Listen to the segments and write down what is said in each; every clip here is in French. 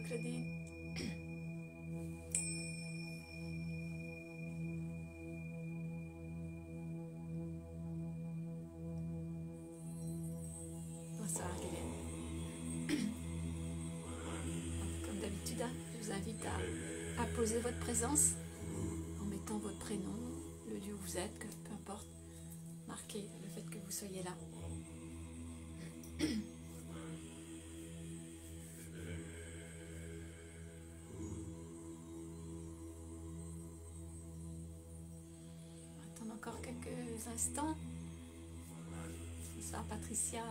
Claudine. Bonsoir Hélène. Comme d'habitude, je vous invite à poser votre présence en mettant votre prénom, le lieu où vous êtes, que peu importe, marquez le fait que vous soyez là. Encore quelques instants. Bonsoir Patricia.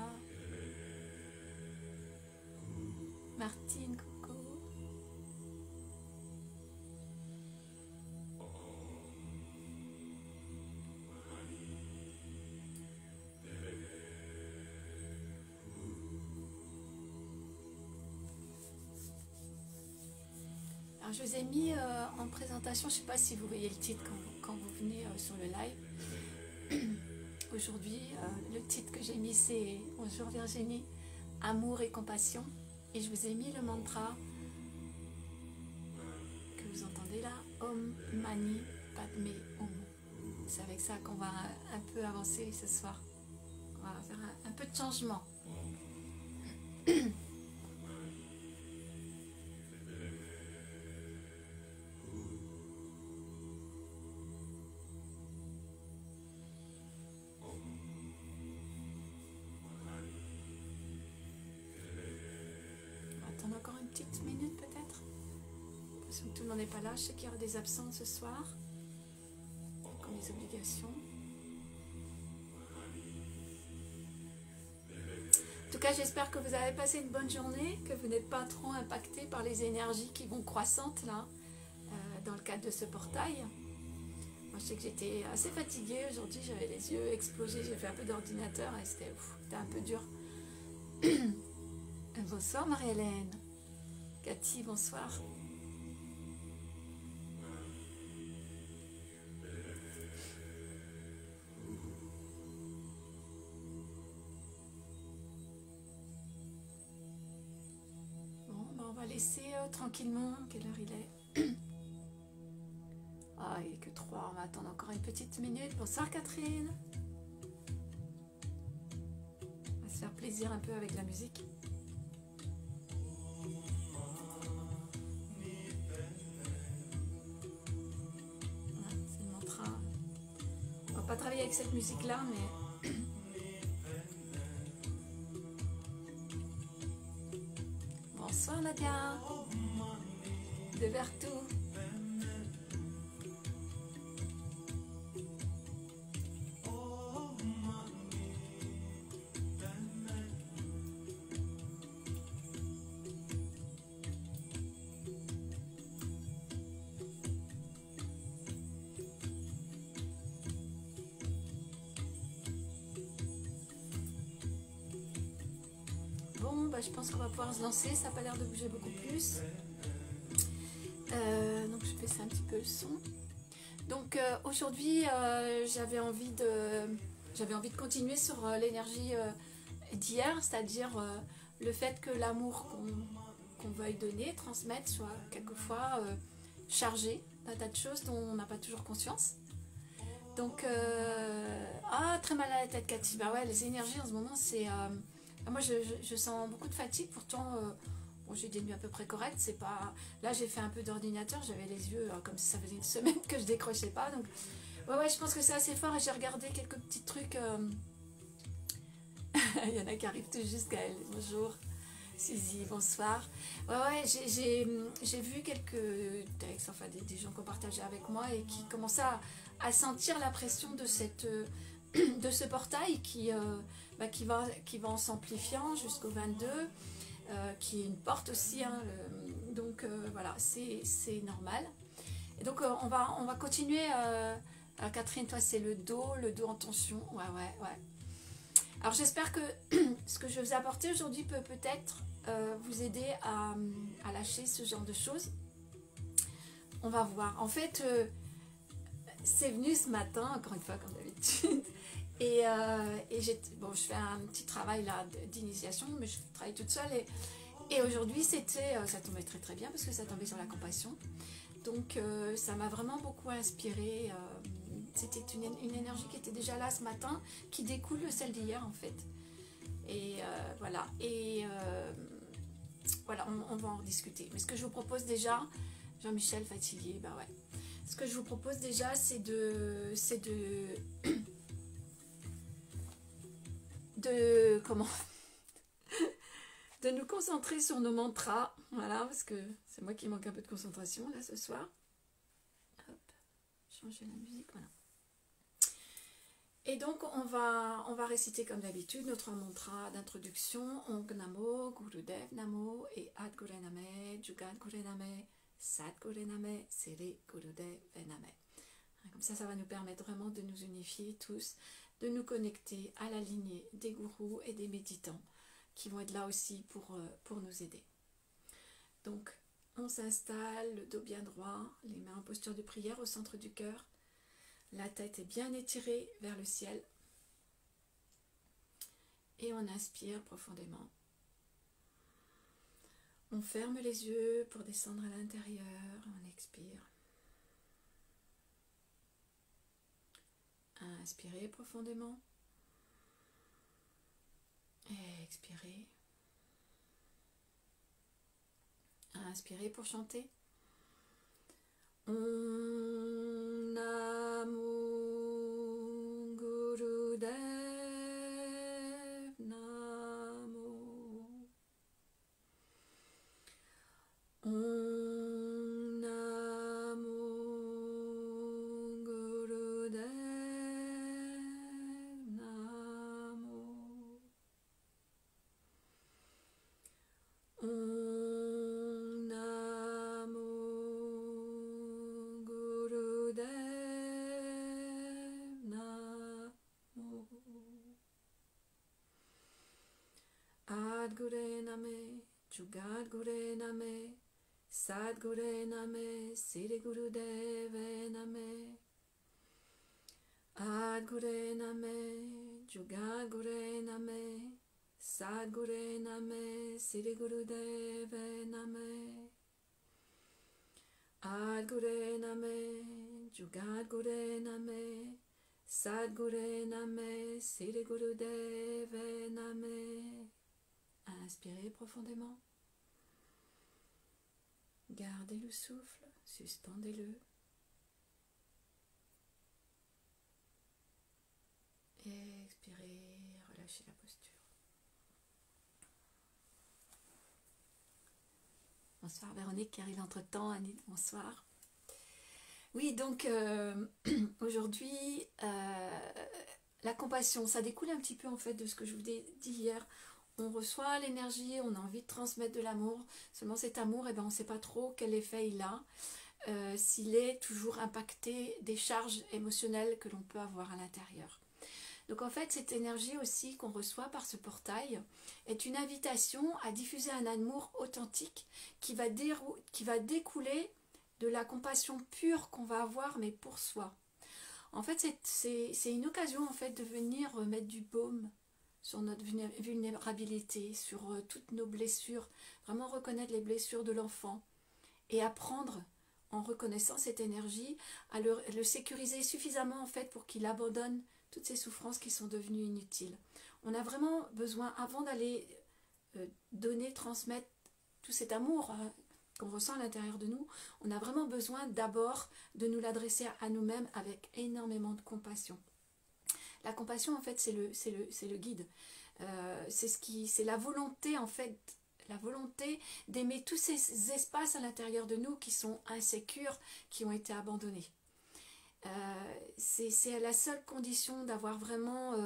Martine, coucou. Alors je vous ai mis en présentation, je ne sais pas si vous voyez le titre quand vous venez sur le live. Aujourd'hui, le titre que j'ai mis c'est Bonjour Virginie, amour et compassion. Et je vous ai mis le mantra que vous entendez là, Om Mani Padme Hum. C'est avec ça qu'on va un peu avancer ce soir. On va faire un peu de changement. Minutes peut-être, parce que tout le monde n'est pas là. Je sais qu'il y aura des absents ce soir, comme des obligations. En tout cas, j'espère que vous avez passé une bonne journée, que vous n'êtes pas trop impacté par les énergies qui vont croissantes là, dans le cadre de ce portail. Moi, je sais que j'étais assez fatiguée aujourd'hui, j'avais les yeux explosés, j'ai fait un peu d'ordinateur et c'était un peu dur. Bonsoir Marie-Hélène. Cathy, bonsoir. Bon, ben on va laisser tranquillement. Quelle heure il est? Ah, il n'est que 3, on va attendre encore une petite minute. Bonsoir Catherine. On va se faire plaisir un peu avec la musique. Pas travailler avec cette musique là, mais bonsoir Nadia de Vertou. Je pense qu'on va pouvoir se lancer, ça n'a pas l'air de bouger beaucoup plus. Donc je baisse un petit peu le son. Donc aujourd'hui j'avais envie de continuer sur l'énergie d'hier, c'est-à-dire le fait que l'amour qu'on veuille donner, transmettre, soit quelquefois chargé d'un tas de choses dont on n'a pas toujours conscience. Donc très mal à la tête Cathy, bah ouais, les énergies en ce moment c'est... moi je sens beaucoup de fatigue, pourtant bon, j'ai des nuits à peu près correctes, c'est pas... Là j'ai fait un peu d'ordinateur, j'avais les yeux comme si ça faisait une semaine que je décrochais pas, donc ouais je pense que c'est assez fort et j'ai regardé quelques petits trucs. Il y en a qui arrivent tout juste, Gaëlle, bonjour. Suzy, bonsoir. Ouais, j'ai vu quelques textes, enfin des gens qui ont partagé avec moi et qui commençaient à sentir la pression de de ce portail qui va en s'amplifiant jusqu'au 22, qui est une porte aussi, hein, donc voilà, c'est normal. Et donc on va continuer. Catherine, toi c'est le dos en tension. Ouais. Alors j'espère que ce que je vous ai apporté aujourd'hui peut peut-être vous aider à lâcher ce genre de choses. On va voir. En fait, c'est venu ce matin, encore une fois comme d'habitude. Et je fais un petit travail là d'initiation, mais je travaille toute seule Et aujourd'hui, ça tombait très très bien parce que ça tombait sur la compassion. Donc ça m'a vraiment beaucoup inspiré. C'était une énergie qui était déjà là ce matin, qui découle de celle d'hier en fait. Et voilà. Et voilà, on va en rediscuter. Mais ce que je vous propose déjà, Jean-Michel fatigué, bah ouais. Ce que je vous propose déjà, c'est de comment de nous concentrer sur nos mantras, voilà, parce que c'est moi qui manque un peu de concentration là ce soir. Hop, changer la musique, voilà. Et donc on va réciter comme d'habitude notre mantra d'introduction, Ong Namo, Gurudev Namo et Ad Gure Name, Jugat Gure Name, Sat Gure Name, Siri Gurudev Name. Comme ça va nous permettre vraiment de nous unifier tous, de nous connecter à la lignée des gourous et des méditants qui vont être là aussi pour nous aider. Donc, on s'installe, le dos bien droit, les mains en posture de prière au centre du cœur. La tête est bien étirée vers le ciel. Et on inspire profondément. On ferme les yeux pour descendre à l'intérieur. On expire. Inspirez profondément. Et expirez. Inspirez pour chanter. Om Namo Gurudev Namo. Om Namo Gurudev Namo. Om Namo Gurudev Namo. Ad Gure Name, Jugat Gure Name, Sat Gure Name, Siri Gurudev Name. Ad Gure Name, Jugat Gure Name, Sat Gure Name, Siri Gurudev Name. Ad Gure Name, Jugat Gure Name, Sat Gure Name, Siri Gurudev Name. Inspirez profondément. Gardez le souffle, suspendez-le. Expirez, relâchez la posture. Bonsoir Véronique qui arrive entre temps, Annie, bonsoir. Oui, donc aujourd'hui, la compassion, ça découle un petit peu en fait de ce que je vous ai dit hier. On reçoit l'énergie, on a envie de transmettre de l'amour. Seulement cet amour, on ne sait pas trop quel effet il a. S'il est toujours impacté des charges émotionnelles que l'on peut avoir à l'intérieur. Donc en fait, cette énergie aussi qu'on reçoit par ce portail est une invitation à diffuser un amour authentique qui va découler de la compassion pure qu'on va avoir, mais pour soi. En fait, c'est une occasion en fait de venir mettre du baume sur notre vulnérabilité, sur toutes nos blessures, vraiment reconnaître les blessures de l'enfant et apprendre, en reconnaissant cette énergie, à le sécuriser suffisamment en fait pour qu'il abandonne toutes ces souffrances qui sont devenues inutiles. On a vraiment besoin, avant d'aller donner, transmettre tout cet amour qu'on ressent à l'intérieur de nous, on a vraiment besoin d'abord de nous l'adresser à nous-mêmes avec énormément de compassion. La compassion, en fait, c'est le guide. C'est la volonté, en fait, la volonté d'aimer tous ces espaces à l'intérieur de nous qui sont insécures, qui ont été abandonnés. C'est la seule condition d'avoir vraiment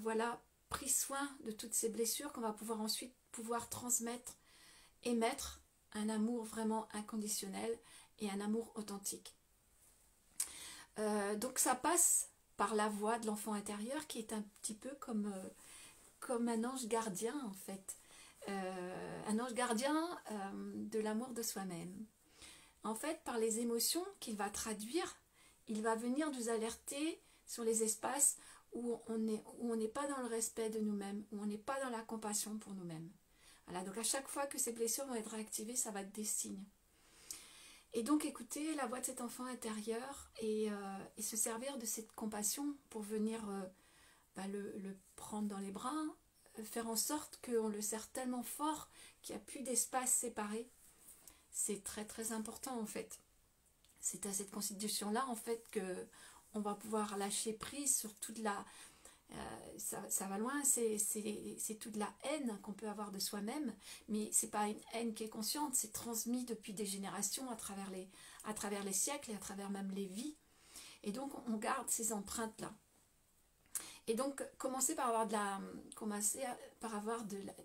voilà, pris soin de toutes ces blessures qu'on va pouvoir ensuite transmettre, émettre un amour vraiment inconditionnel et un amour authentique. Donc ça passe par la voix de l'enfant intérieur qui est un petit peu comme un ange gardien en fait. Un ange gardien de l'amour de soi-même. En fait, par les émotions qu'il va traduire, il va venir nous alerter sur les espaces où on n'est pas dans le respect de nous-mêmes, où on n'est pas dans la compassion pour nous-mêmes. Voilà, donc à chaque fois que ces blessures vont être réactivées, ça va être des signes. Et donc écouter la voix de cet enfant intérieur et se servir de cette compassion pour venir le prendre dans les bras, faire en sorte qu'on le serre tellement fort qu'il n'y a plus d'espace séparé. C'est très très important en fait. C'est à cette constitution-là en fait que on va pouvoir lâcher prise sur toute la... ça va loin, c'est toute la haine qu'on peut avoir de soi-même, mais c'est pas une haine qui est consciente, c'est transmis depuis des générations à travers les siècles et à travers même les vies. Et donc on garde ces empreintes-là. Et donc commencer par avoir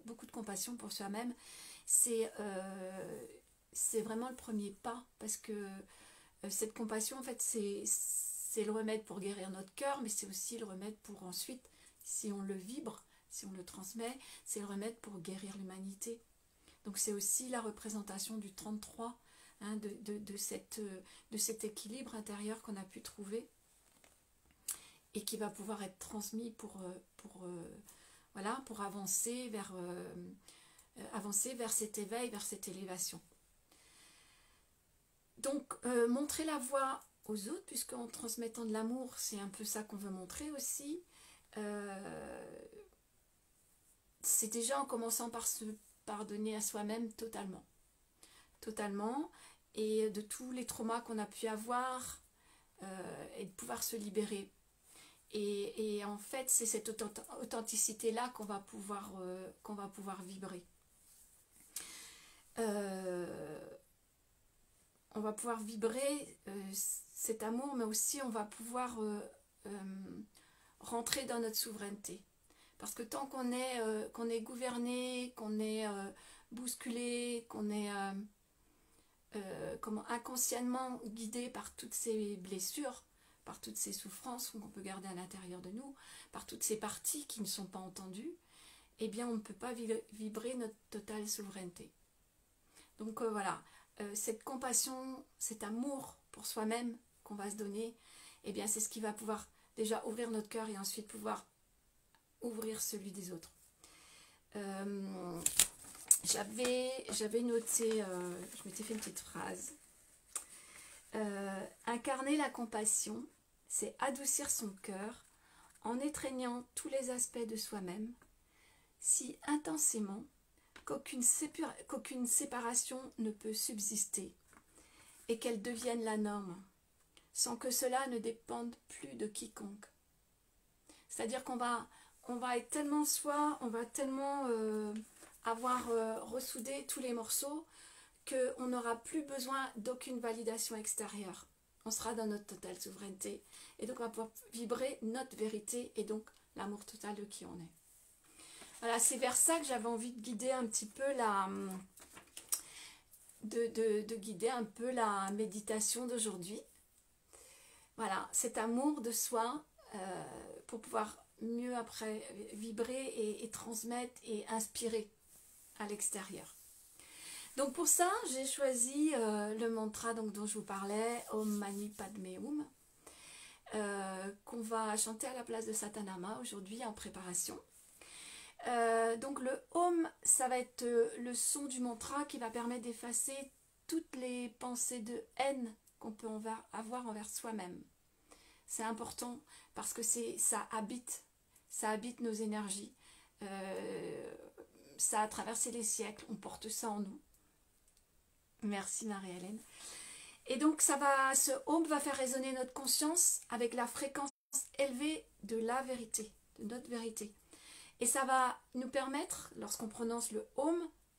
beaucoup de compassion pour soi-même, c'est vraiment le premier pas, parce que cette compassion, en fait, c'est le remède pour guérir notre cœur, mais c'est aussi le remède pour ensuite, si on le vibre, si on le transmet, c'est le remède pour guérir l'humanité. Donc c'est aussi la représentation du 33, hein, de cet équilibre intérieur qu'on a pu trouver et qui va pouvoir être transmis pour avancer vers cet éveil, vers cette élévation. Donc, montrer la voie aux autres, puisqu'en transmettant de l'amour, c'est un peu ça qu'on veut montrer aussi. C'est déjà en commençant par se pardonner à soi-même totalement. Totalement. Et de tous les traumas qu'on a pu avoir, et de pouvoir se libérer. Et en fait, c'est cette authenticité-là qu'on va pouvoir vibrer. On va pouvoir vibrer cet amour, mais aussi on va pouvoir rentrer dans notre souveraineté. Parce que tant qu'on est gouverné, qu'on est bousculé, qu'on est inconsciemment guidé par toutes ces blessures, par toutes ces souffrances qu'on peut garder à l'intérieur de nous, par toutes ces parties qui ne sont pas entendues, eh bien on ne peut pas vibrer notre totale souveraineté. Donc voilà, cette compassion, cet amour pour soi-même qu'on va se donner, eh bien c'est ce qui va pouvoir déjà ouvrir notre cœur et ensuite pouvoir ouvrir celui des autres. J'avais noté, je m'étais fait une petite phrase. Incarner la compassion, c'est adoucir son cœur en étreignant tous les aspects de soi-même, si intensément qu'aucune séparation ne peut subsister et qu'elle devienne la norme, sans que cela ne dépende plus de quiconque. C'est-à-dire qu'on va être tellement soi, on va tellement avoir ressoudé tous les morceaux qu'on n'aura plus besoin d'aucune validation extérieure. On sera dans notre totale souveraineté et donc on va pouvoir vibrer notre vérité et donc l'amour total de qui on est. Voilà, c'est vers ça que j'avais envie de guider un petit peu guider un peu la méditation d'aujourd'hui. Voilà, cet amour de soi pour pouvoir mieux après vibrer et transmettre et inspirer à l'extérieur. Donc pour ça, j'ai choisi le mantra dont je vous parlais, Om Mani Padme Hum, qu'on va chanter à la place de Satanama aujourd'hui en préparation. Donc le Om, ça va être le son du mantra qui va permettre d'effacer toutes les pensées de haine qu'on peut avoir envers soi-même. C'est important parce que ça habite nos énergies. Ça a traversé les siècles, on porte ça en nous. Merci Marie-Hélène. Et donc ce Om va faire résonner notre conscience avec la fréquence élevée de la vérité, de notre vérité. Et ça va nous permettre, lorsqu'on prononce le Om,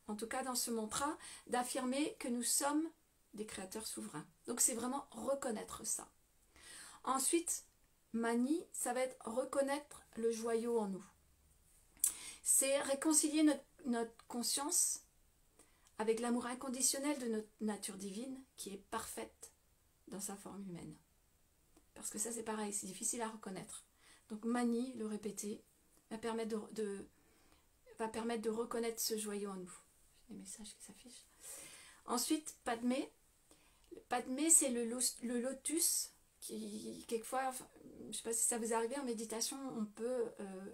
en tout cas dans ce mantra, d'affirmer que nous sommes des créateurs souverains. Donc c'est vraiment reconnaître ça. Ensuite, Mani, ça va être reconnaître le joyau en nous. C'est réconcilier notre conscience avec l'amour inconditionnel de notre nature divine qui est parfaite dans sa forme humaine. Parce que ça c'est pareil, c'est difficile à reconnaître. Donc Mani, le répéter, va permettre de reconnaître ce joyau en nous. J'ai des messages qui s'affichent. Ensuite, Padmé. Padmé, c'est le lotus qui, quelquefois, je ne sais pas si ça vous est arrivé en méditation, on peut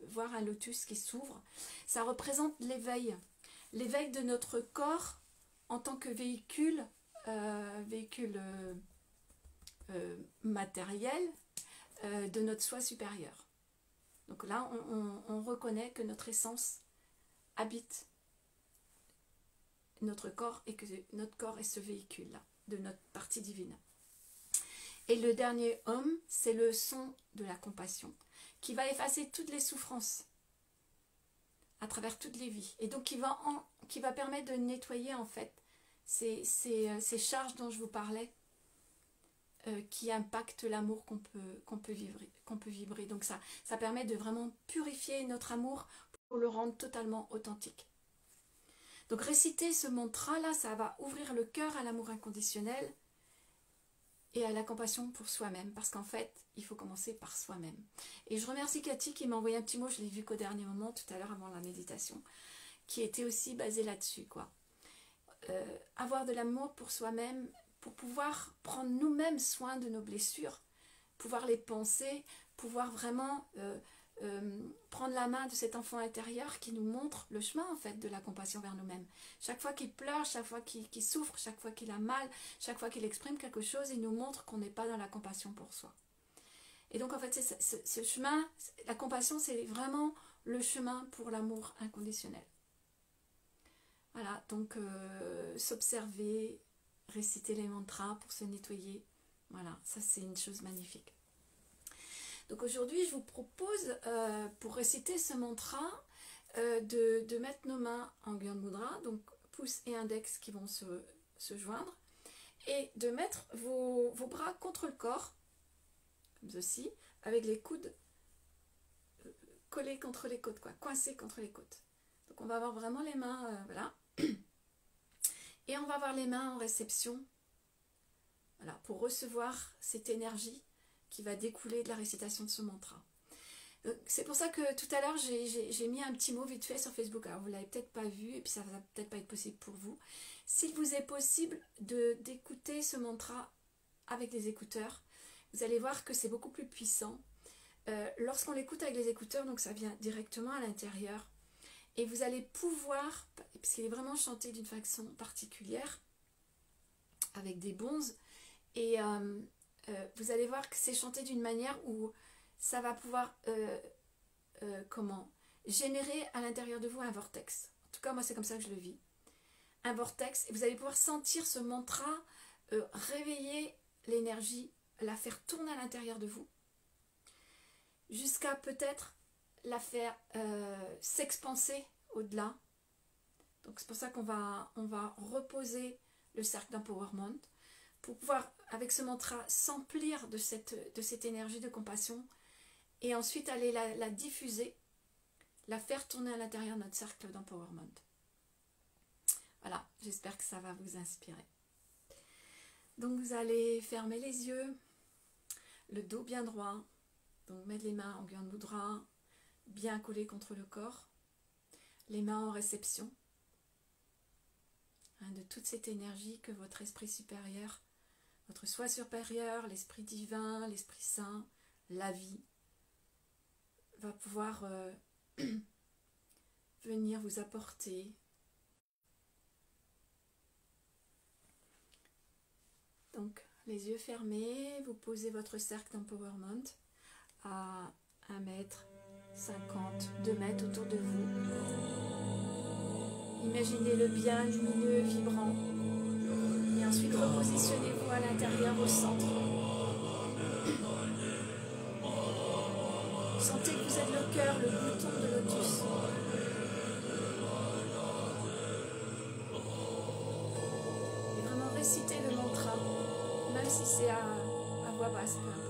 voir un lotus qui s'ouvre. Ça représente l'éveil. l'éveil de notre corps en tant que véhicule, matériel de notre soi supérieur. Donc là, on reconnaît que notre essence habite notre corps et que notre corps est ce véhicule-là de notre partie divine. Et le dernier homme, c'est le son de la compassion qui va effacer toutes les souffrances à travers toutes les vies et donc qui va permettre de nettoyer en fait ces charges dont je vous parlais qui impactent l'amour qu'on peut vibrer. Donc ça permet de vraiment purifier notre amour pour le rendre totalement authentique. Donc réciter ce mantra-là, ça va ouvrir le cœur à l'amour inconditionnel et à la compassion pour soi-même. Parce qu'en fait, il faut commencer par soi-même. Et je remercie Cathy qui m'a envoyé un petit mot, je l'ai vu qu'au dernier moment, tout à l'heure avant la méditation, qui était aussi basé là-dessus, quoi. Avoir de l'amour pour soi-même, pour pouvoir prendre nous-mêmes soin de nos blessures, pouvoir les penser, pouvoir vraiment prendre la main de cet enfant intérieur qui nous montre le chemin en fait de la compassion vers nous-mêmes. Chaque fois qu'il pleure, chaque fois qu'il souffre, chaque fois qu'il a mal, chaque fois qu'il exprime quelque chose, il nous montre qu'on n'est pas dans la compassion pour soi. Et donc en fait, ce chemin, la compassion, c'est vraiment le chemin pour l'amour inconditionnel. Voilà, donc s'observer, réciter les mantras pour se nettoyer, voilà, ça c'est une chose magnifique. Donc aujourd'hui, je vous propose, pour réciter ce mantra, de mettre nos mains en Gyan Mudra, donc pouce et index qui vont se joindre, et de mettre vos bras contre le corps, comme ceci, avec les coudes collés contre les côtes, quoi, coincés contre les côtes. Donc on va avoir vraiment les mains, voilà. Et on va avoir les mains en réception, voilà, pour recevoir cette énergie qui va découler de la récitation de ce mantra. C'est pour ça que tout à l'heure j'ai mis un petit mot vite fait sur Facebook. Alors vous ne l'avez peut-être pas vu et puis ça ne va peut-être pas être possible pour vous. S'il vous est possible d'écouter ce mantra avec des écouteurs, vous allez voir que c'est beaucoup plus puissant. Lorsqu'on l'écoute avec les écouteurs, donc ça vient directement à l'intérieur. Et vous allez pouvoir, parce qu'il est vraiment chanté d'une façon particulière, avec des bonzes, et vous allez voir que c'est chanté d'une manière où ça va pouvoir générer à l'intérieur de vous un vortex. En tout cas, moi, c'est comme ça que je le vis. Un vortex. Et vous allez pouvoir sentir ce mantra réveiller l'énergie, la faire tourner à l'intérieur de vous, jusqu'à peut-être la faire s'expanser au-delà. Donc c'est pour ça qu'on va reposer le cercle d'empowerment pour pouvoir, avec ce mantra, s'emplir de cette énergie de compassion et ensuite aller la diffuser, la faire tourner à l'intérieur de notre cercle d'empowerment. Voilà, j'espère que ça va vous inspirer. Donc vous allez fermer les yeux, le dos bien droit, donc mettre les mains en Gyan Mudra, bien collées contre le corps, les mains en réception de toute cette énergie que votre esprit supérieur, votre soi supérieur, l'esprit divin, l'esprit saint, la vie, va pouvoir venir vous apporter. Donc, les yeux fermés, vous posez votre cercle d'empowerment à 1 mètre, 50, 2 mètres autour de vous. Imaginez-le bien lumineux, vibrant. Et ensuite, repositionnez-vous à l'intérieur, au centre. Sentez que vous êtes le cœur, le bouton de lotus. Et vraiment récitez le mantra, même si c'est à voix basse, peu importe.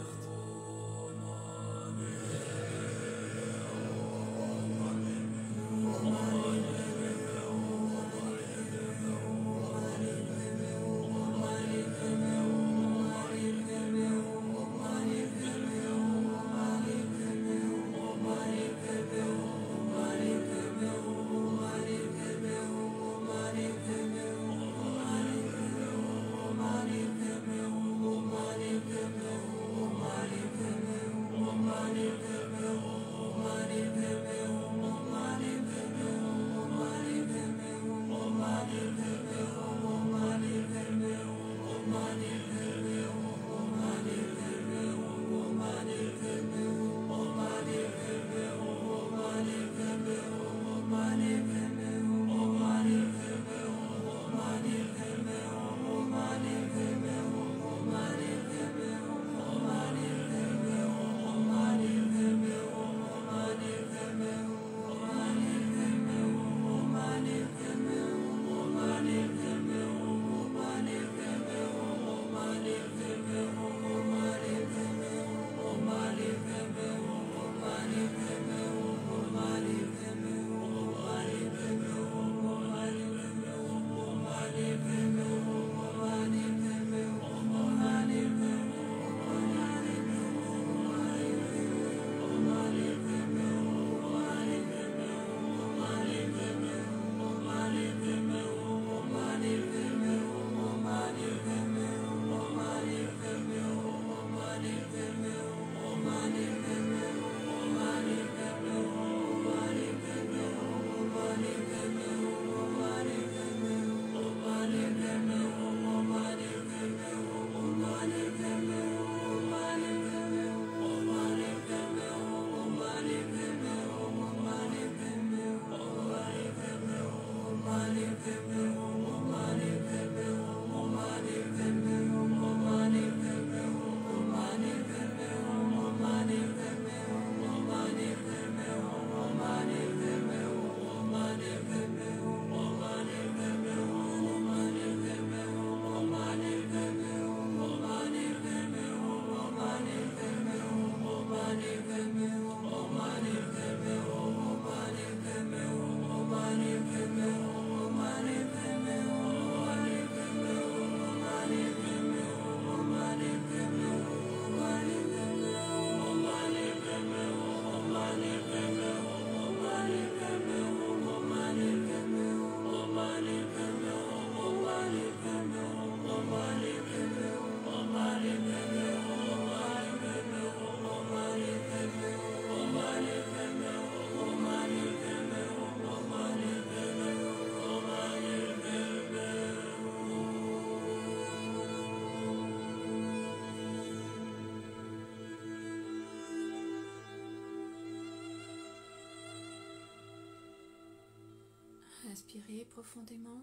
Inspirez profondément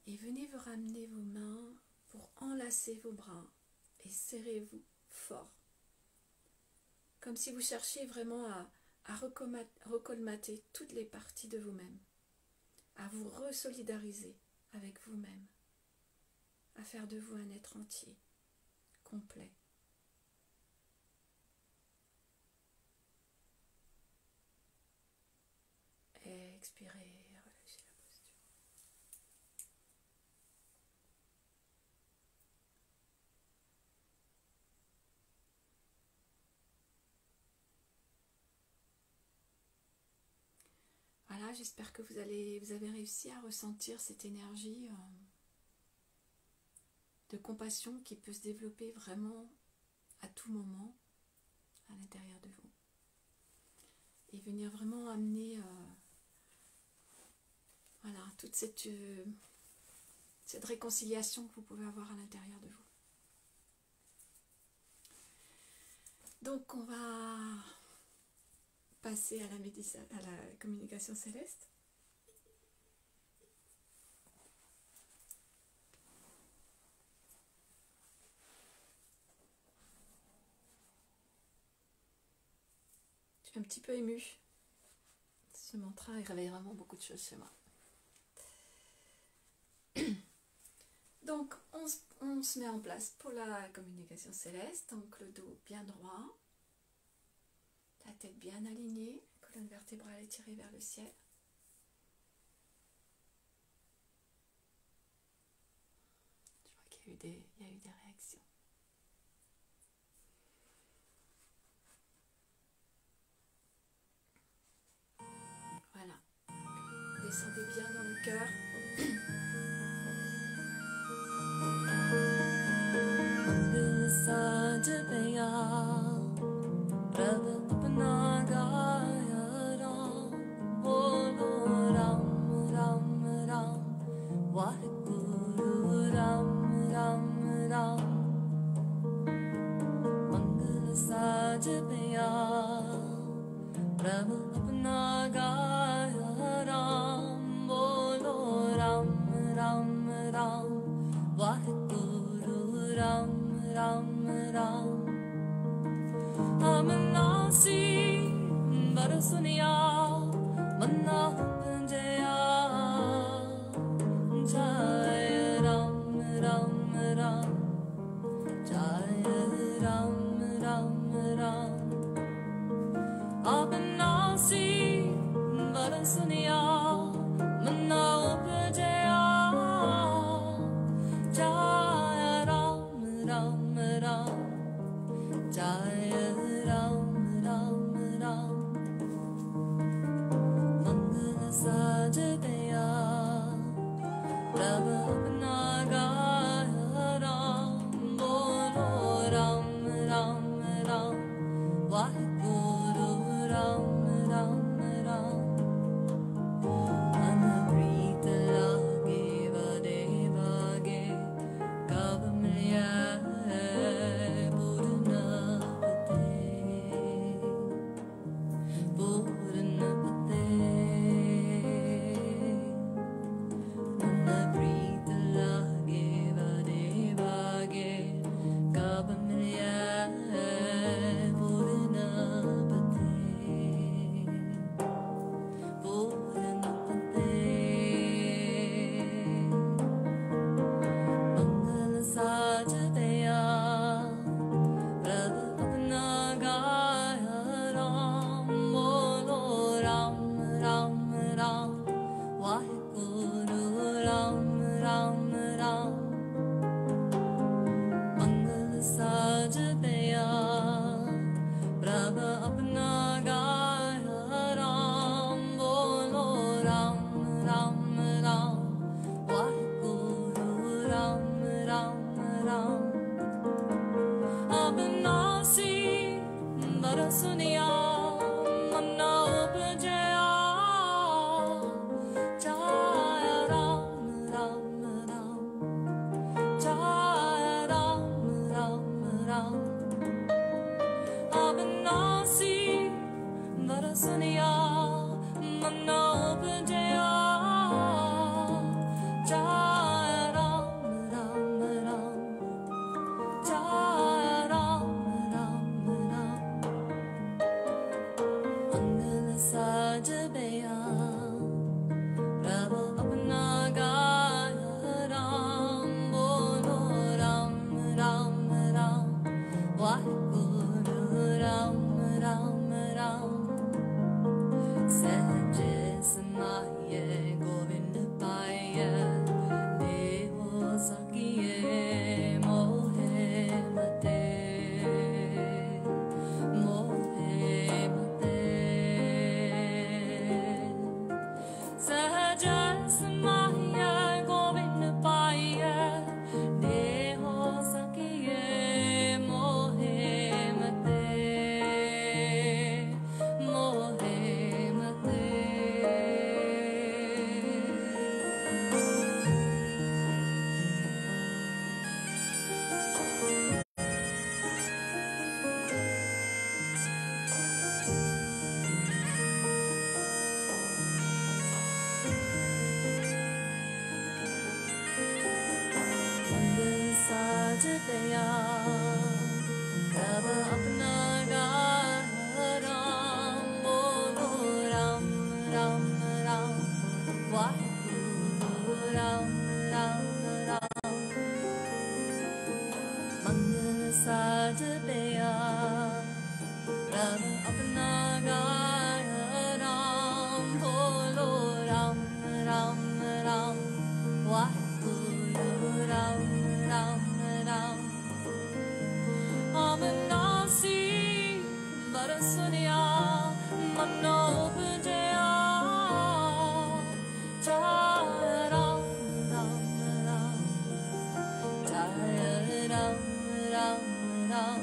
et venez vous ramener vos mains pour enlacer vos bras et serrez-vous fort. Comme si vous cherchiez vraiment à recolmater toutes les parties de vous-même, à vous resolidariser avec vous-même, à faire de vous un être entier, complet. Expirez, relâchez la posture. Voilà, j'espère que vous avez réussi à ressentir cette énergie de compassion qui peut se développer vraiment à tout moment à l'intérieur de vous. Et venir vraiment amener voilà, toute cette réconciliation que vous pouvez avoir à l'intérieur de vous. Donc on va passer à la communication céleste. Je suis un petit peu émue. Ce mantra il réveille vraiment beaucoup de choses chez moi. Donc on se met en place pour la communication céleste. Donc le dos bien droit, la tête bien alignée, colonne vertébrale étirée vers le ciel. Je vois qu'il y a eu des réactions. Voilà. Descendez bien dans le cœur. Prabhu Apna Gaya Ram Bolo Ram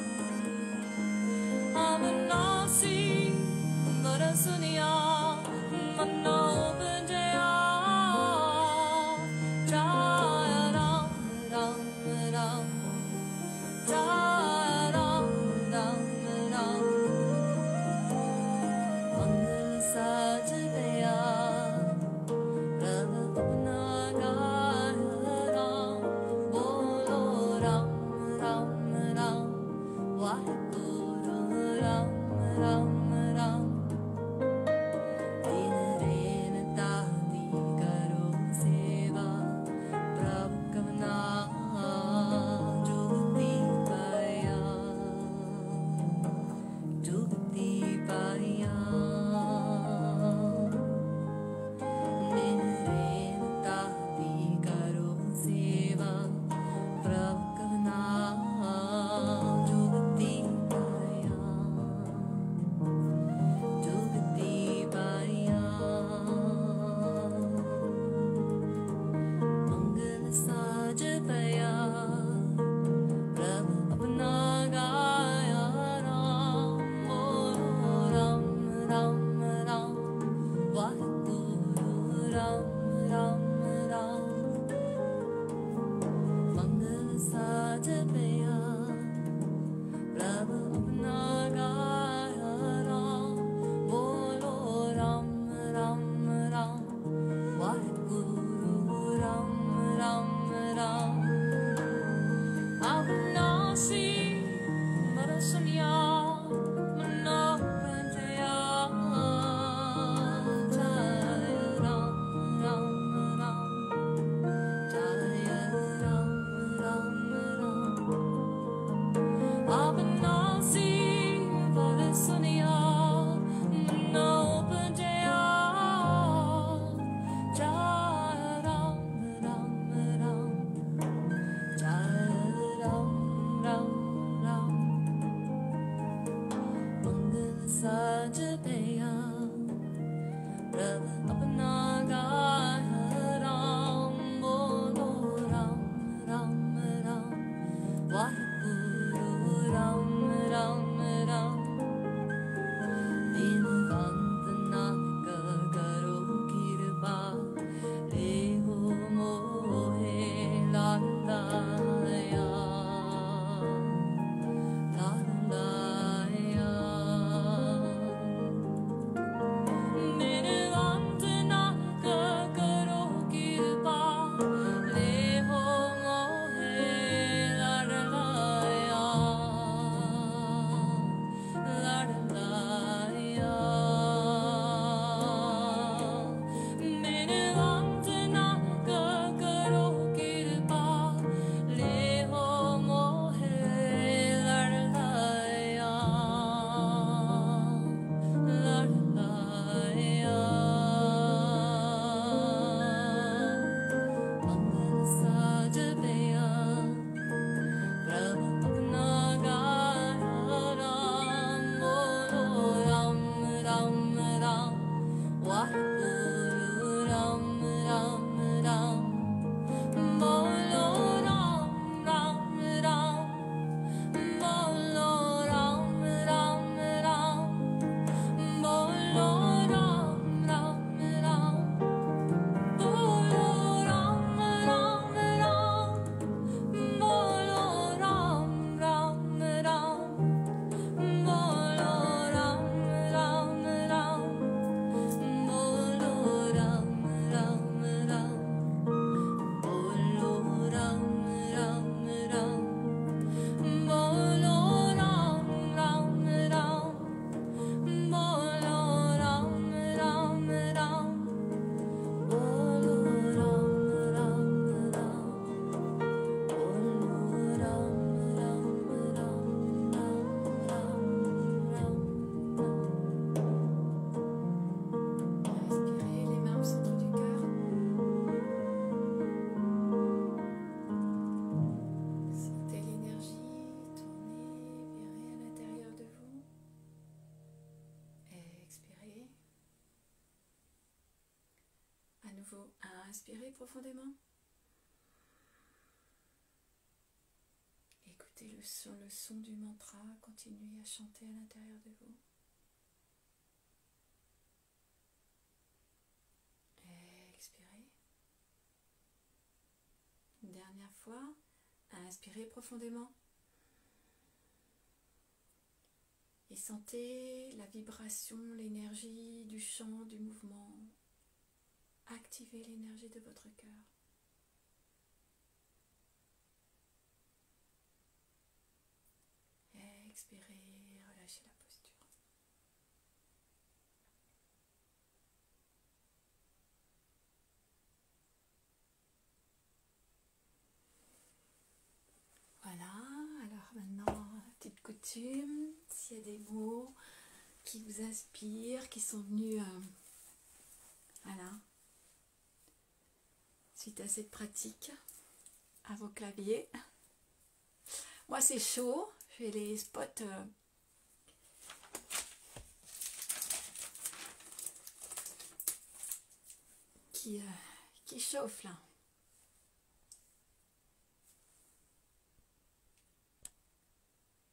Inspirez profondément. Écoutez le son du mantra, continuez à chanter à l'intérieur de vous. Expirez. Une dernière fois, inspirez profondément. Et sentez la vibration, l'énergie du chant, du mouvement. Activez l'énergie de votre cœur. Expirez, relâchez la posture. Voilà, alors maintenant, petite coutume, s'il y a des mots qui vous inspirent, qui sont venus, voilà, suite à cette pratique, à vos claviers. Moi c'est chaud, j'ai les spots qui chauffent là.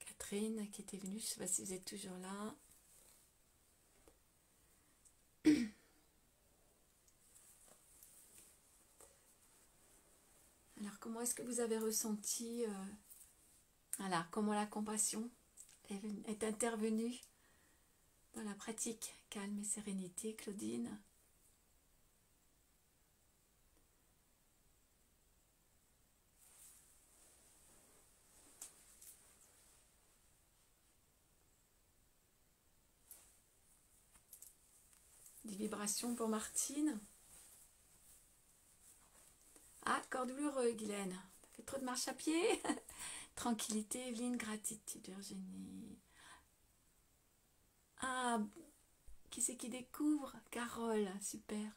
Catherine qui était venue, je ne sais pas si vous êtes toujours là. Alors comment est-ce que vous avez ressenti voilà, comment la compassion est intervenue dans la pratique calme et sérénité, Claudine? Des vibrations pour Martine. Ah, corps douloureux, Guylaine. Ça fait trop de marche à pied. Tranquillité, Evelyne, gratitude, Virginie. Ah, qui c'est qui découvre? Carole, super.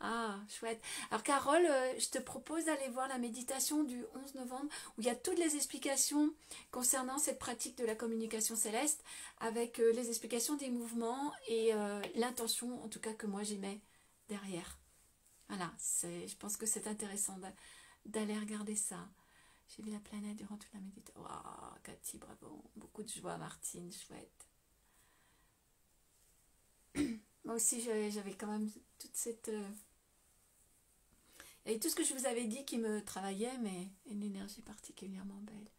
Ah, chouette. Alors Carole, je te propose d'aller voir la méditation du 11 novembre où il y a toutes les explications concernant cette pratique de la communication céleste avec les explications des mouvements et l'intention, en tout cas que moi j'y mets derrière. Voilà, je pense que c'est intéressant d'aller regarder ça. J'ai vu la planète durant toute la méditation. Waouh, Cathy, bravo. Beaucoup de joie, Martine, chouette. Moi aussi, j'avais quand même toute cette... et tout ce que je vous avais dit qui me travaillait, mais une énergie particulièrement belle.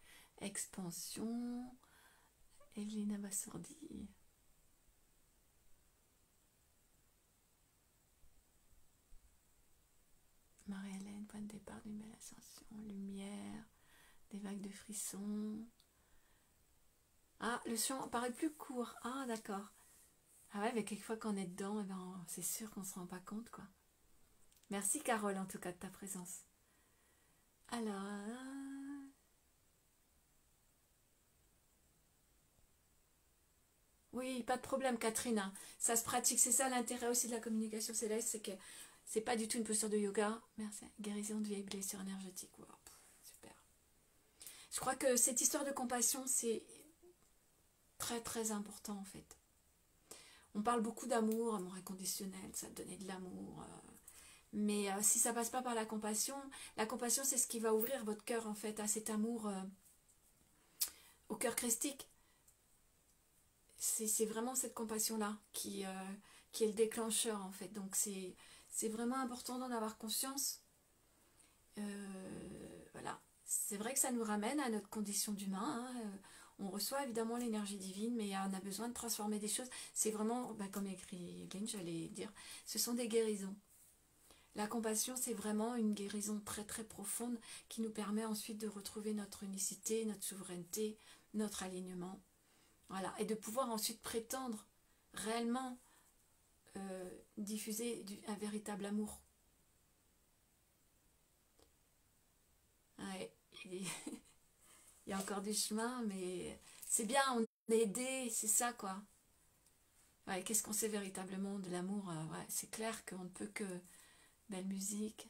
Expansion, Elena Bassourdi. Marie-Hélène, point de départ d'une belle ascension. Lumière, des vagues de frissons. Ah, le chant paraît plus court. Ah, d'accord. Ah ouais, mais quelquefois quand on est dedans, eh ben, c'est sûr qu'on ne se rend pas compte, quoi. Merci Carole, en tout cas, de ta présence. Alors... oui, pas de problème, Catherine. Hein. Ça se pratique, c'est ça l'intérêt aussi de la communication céleste, c'est que c'est pas du tout une posture de yoga. Merci. Guérison de vieilles blessures énergétiques. Wow, super. Je crois que cette histoire de compassion, c'est très très important en fait. On parle beaucoup d'amour, amour inconditionnel, ça donner de l'amour. Mais si ça passe pas par la compassion c'est ce qui va ouvrir votre cœur en fait à cet amour au cœur christique. C'est vraiment cette compassion-là qui est le déclencheur en fait. Donc c'est vraiment important d'en avoir conscience. Voilà. C'est vrai que ça nous ramène à notre condition d'humain. Hein. On reçoit évidemment l'énergie divine, mais on a besoin de transformer des choses. C'est vraiment, comme écrit Evelyne, j'allais dire, ce sont des guérisons. La compassion, c'est vraiment une guérison très très profonde qui nous permet ensuite de retrouver notre unicité, notre souveraineté, notre alignement. Voilà. Et de pouvoir ensuite prétendre réellement diffuser un véritable amour. Ouais. Il y a encore du chemin, mais c'est bien, on est aidé, c'est ça quoi. Ouais, qu'est-ce qu'on sait véritablement de l'amour? Ouais, c'est clair qu'on ne peut que belle musique.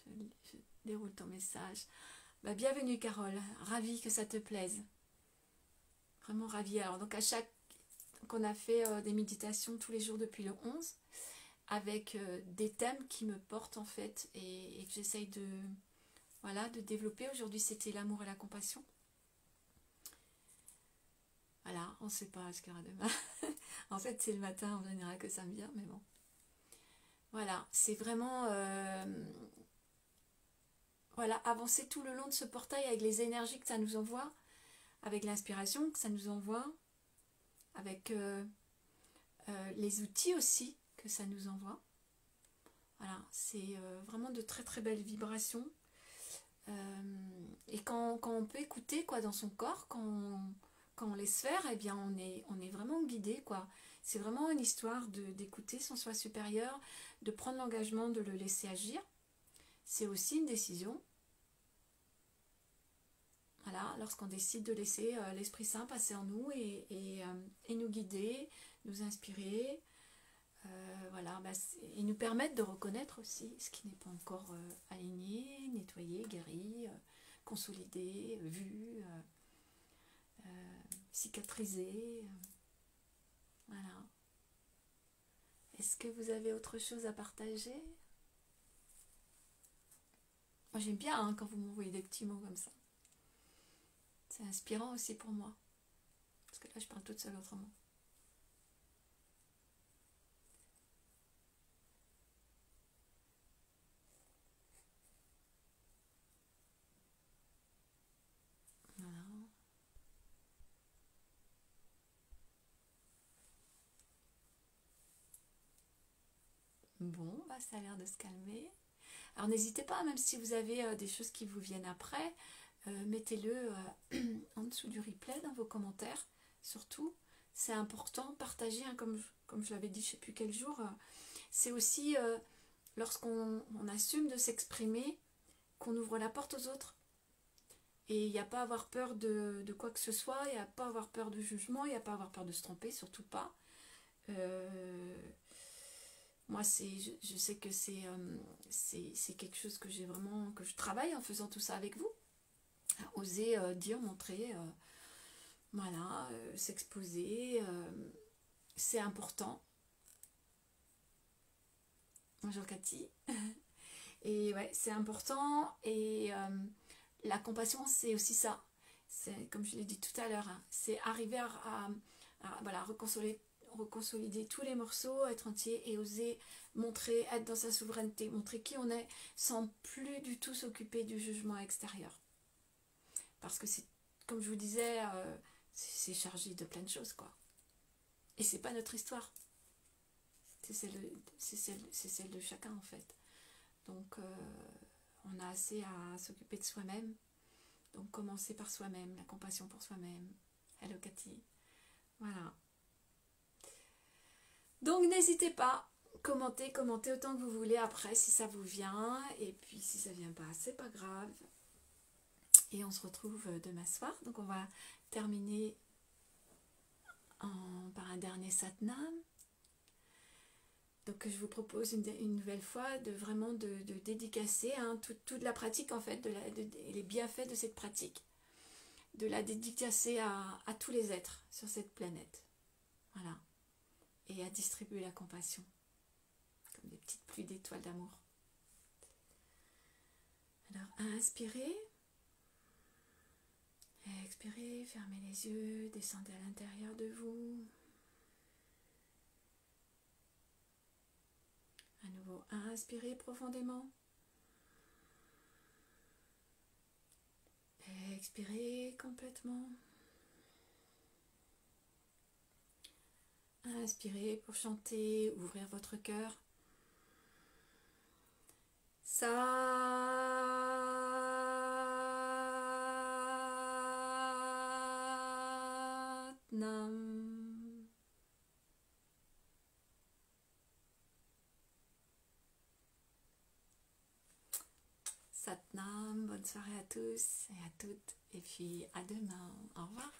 Je déroule ton message. Bienvenue Carole, ravie que ça te plaise. Vraiment ravie. Alors donc à chaque qu'on a fait des méditations tous les jours depuis le 11, avec des thèmes qui me portent en fait, et que j'essaye de, voilà, de développer. Aujourd'hui, c'était l'amour et la compassion. Voilà, on ne sait pas ce qu'il y aura demain. En fait, c'est le matin en général que ça me vient, mais bon. Voilà, c'est vraiment... voilà, avancer tout le long de ce portail avec les énergies que ça nous envoie, avec l'inspiration que ça nous envoie, avec les outils aussi que ça nous envoie. Voilà, c'est vraiment de très très belles vibrations. Et quand on peut écouter quoi, dans son corps, quand on laisse faire, eh bien on est vraiment guidé, quoi. C'est vraiment une histoire d'écouter son soi supérieur, de prendre l'engagement de le laisser agir. C'est aussi une décision. Voilà, lorsqu'on décide de laisser l'Esprit Saint passer en nous et nous guider, nous inspirer, voilà, et nous permettre de reconnaître aussi ce qui n'est pas encore aligné, nettoyé, guéri, consolidé, vu, cicatrisé. Voilà. Est-ce que vous avez autre chose à partager? Moi j'aime bien hein, quand vous m'envoyez des petits mots comme ça. C'est inspirant aussi pour moi. Parce que là je parle toute seule autrement. Voilà. Bon, bah ça a l'air de se calmer. Alors n'hésitez pas, même si vous avez des choses qui vous viennent après, mettez-le en dessous du replay dans vos commentaires. Surtout, c'est important, partagez, hein, comme je l'avais dit, je ne sais plus quel jour. C'est aussi lorsqu'on assume de s'exprimer, qu'on ouvre la porte aux autres. Et il n'y a pas à avoir peur de quoi que ce soit, il n'y a pas à avoir peur de jugement, il n'y a pas à avoir peur de se tromper, surtout pas. Moi, je sais que c'est quelque chose que j'ai vraiment, que je travaille en faisant tout ça avec vous. Oser dire, montrer, voilà, s'exposer, c'est important. Bonjour Cathy. Et ouais, c'est important. Et la compassion, c'est aussi ça. C'est comme je l'ai dit tout à l'heure, hein, c'est arriver à voilà, reconsolider tous les morceaux, être entier et oser montrer, être dans sa souveraineté, montrer qui on est sans plus du tout s'occuper du jugement extérieur. Parce que c'est, comme je vous disais, c'est chargé de plein de choses, quoi. Et c'est pas notre histoire. C'est celle de chacun, en fait. Donc, on a assez à s'occuper de soi-même. Donc, commencer par soi-même, la compassion pour soi-même. Hello Cathy. Voilà. Donc, n'hésitez pas. Commentez autant que vous voulez après, si ça vous vient. Et puis, si ça vient pas, c'est pas grave. Et on se retrouve demain soir. Donc on va terminer par un dernier satnam. Donc je vous propose une nouvelle fois de vraiment de dédicacer hein, toute la pratique en fait, les bienfaits de cette pratique. De la dédicacer à tous les êtres sur cette planète. Voilà. Et à distribuer la compassion. Comme des petites pluies d'étoiles d'amour. Alors inspirez. Expirez, fermez les yeux, descendez à l'intérieur de vous. À nouveau, inspirez profondément. Expirez complètement. Inspirez pour chanter, ouvrir votre cœur. Satnam. Satnam, bonne soirée à tous et à toutes. Et puis à demain. Au revoir.